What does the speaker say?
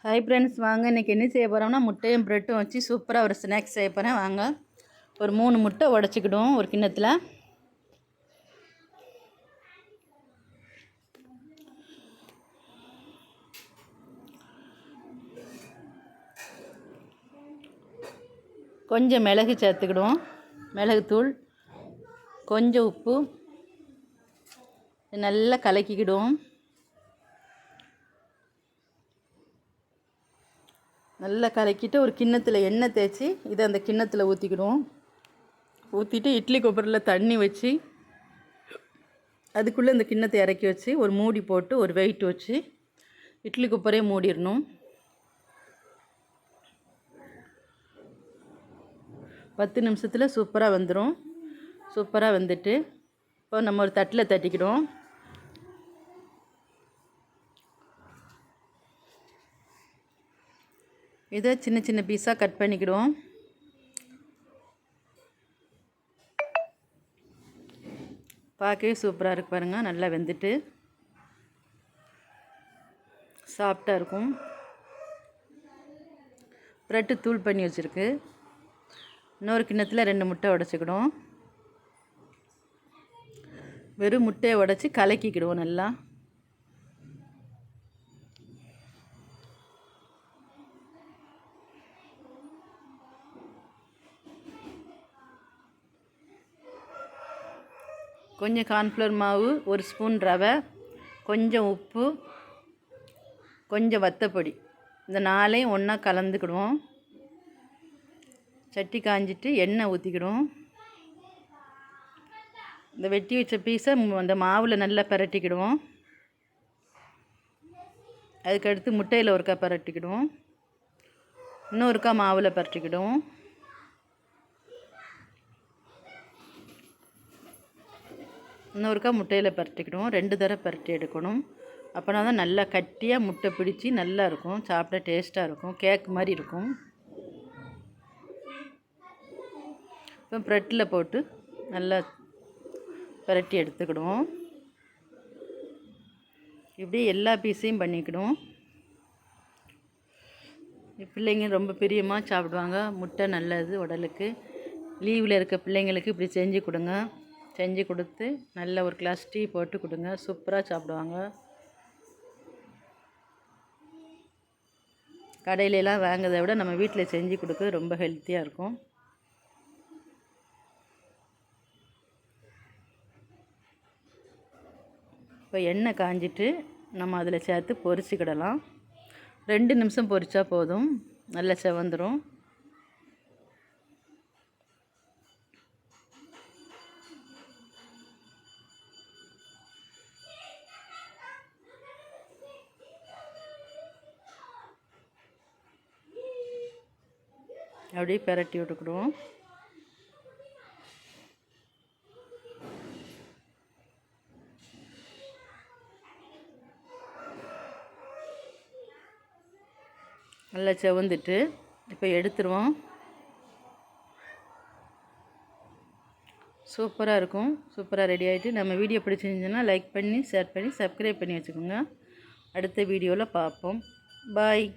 Hi friends, வாங்க இன்றைக்கி என்ன செய்ய போகிறோம்னா முட்டையும் ப்ரெட்டும் வச்சு சூப்பராக ஒரு ஸ்நாக்ஸ் செய்ய போகிறேன். வாங்க ஒரு 3 முட்டை உடச்சிக்கிடுவோம். ஒரு கிண்ணத்தில் கொஞ்சம் மிளகு சேர்த்துக்கிடுவோம், மிளகுத்தூள், கொஞ்சம் உப்பு, நல்லா கலக்கிக்கிடுவோம். நல்லா கலக்கிட்டு ஒரு கிண்ணத்தில் எண்ணெய் தேய்ச்சி இதை அந்த கிண்ணத்தில் ஊற்றிக்கிடுவோம். ஊற்றிட்டு இட்லி கொப்பரில் தண்ணி வச்சு அதுக்குள்ளே இந்த கிண்ணத்தை இறக்கி வச்சு ஒரு மூடி போட்டு ஒரு வெயிட் வச்சு இட்லி குப்பரே மூடிடணும். 10 நிமிஷத்தில் சூப்பராக வந்துடும். சூப்பராக வந்துட்டு இப்போ நம்ம ஒரு தட்டில் தட்டிக்கிடுவோம். இதை சின்ன சின்ன பீஸாக கட் பண்ணிக்கிடுவோம். பார்க்கவே சூப்பராக இருக்கு பாருங்கள். நல்லா வெந்துட்டு சாஃப்டாக இருக்கும். ப்ரெட்டு தூள் பண்ணி வச்சுருக்கு. இன்னொரு கிண்ணத்தில் 2 முட்டை உடச்சிக்கிடுவோம். வெறும் முட்டையை உடச்சி கலக்கிக்கிடுவோம் நல்லா. கொஞ்சம் கார்ன்ஃப்ளவர் மாவு, 1 ஸ்பூன் ரவை, கொஞ்சம் உப்பு, கொஞ்சம் வத்தப்பொடி, இந்த 4ஐயும் ஒன்றா கலந்துக்கிடுவோம். சட்டி காஞ்சிட்டு எண்ணெய் ஊற்றிக்கிடுவோம். இந்த வெட்டி வச்ச பீஸை அந்த மாவில் நல்லா பரட்டிக்கிடுவோம். அதுக்கடுத்து முட்டையில் ஒருக்கா பரட்டிக்கிடுவோம். இன்னொருக்கா மாவில் பரட்டிக்கிடுவோம். இன்னொருக்கா முட்டையில் பரட்டிக்கிடுவோம். 2 தடவை பரட்டி எடுக்கணும். அப்போனா தான் நல்லா கட்டியாக முட்டை பிடிச்சி நல்லா இருக்கும். சாப்பிட டேஸ்ட்டாக இருக்கும். கேக் மாதிரி இருக்கும். இப்போ ப்ரெட்டில் போட்டு நல்லா பரட்டி எடுத்துக்கிடுவோம். இப்படி எல்லா பீஸையும் பண்ணிக்கிடுவோம். பிள்ளைங்க ரொம்ப பிரியமாக சாப்பிடுவாங்க. முட்டை நல்லது உடலுக்கு. லீவில் இருக்க பிள்ளைங்களுக்கு இப்படி செஞ்சு கொடுங்க. செஞ்சு கொடுத்து நல்ல ஒரு கிளாஸ் டீ போட்டு கொடுங்க. சூப்பராக சாப்பிடுவாங்க. கடையிலலாம் வாங்கிறத விட நம்ம வீட்டில் செஞ்சு கொடுக்க ரொம்ப ஹெல்த்தியாக இருக்கும். இப்போ எண்ணெய் காஞ்சிட்டு நம்ம அதில் சேர்த்து பொரிச்சிக்கிடலாம். 2 நிமிஷம் பொரிச்சா போதும், நல்லா செவந்துடும். அப்படியே பெரட்டி விட்டுக்கிடுவோம். நல்லா செவந்துட்டு இப்போ எடுத்துருவோம். சூப்பராக இருக்கும். சூப்பராக ரெடி ஆகிட்டு நம்ம வீடியோ பிடிச்சிருந்துச்சுன்னா லைக் பண்ணி, ஷேர் பண்ணி, சப்ஸ்கிரைப் பண்ணி வச்சுக்கோங்க. அடுத்த வீடியோவில் பார்ப்போம். பாய்.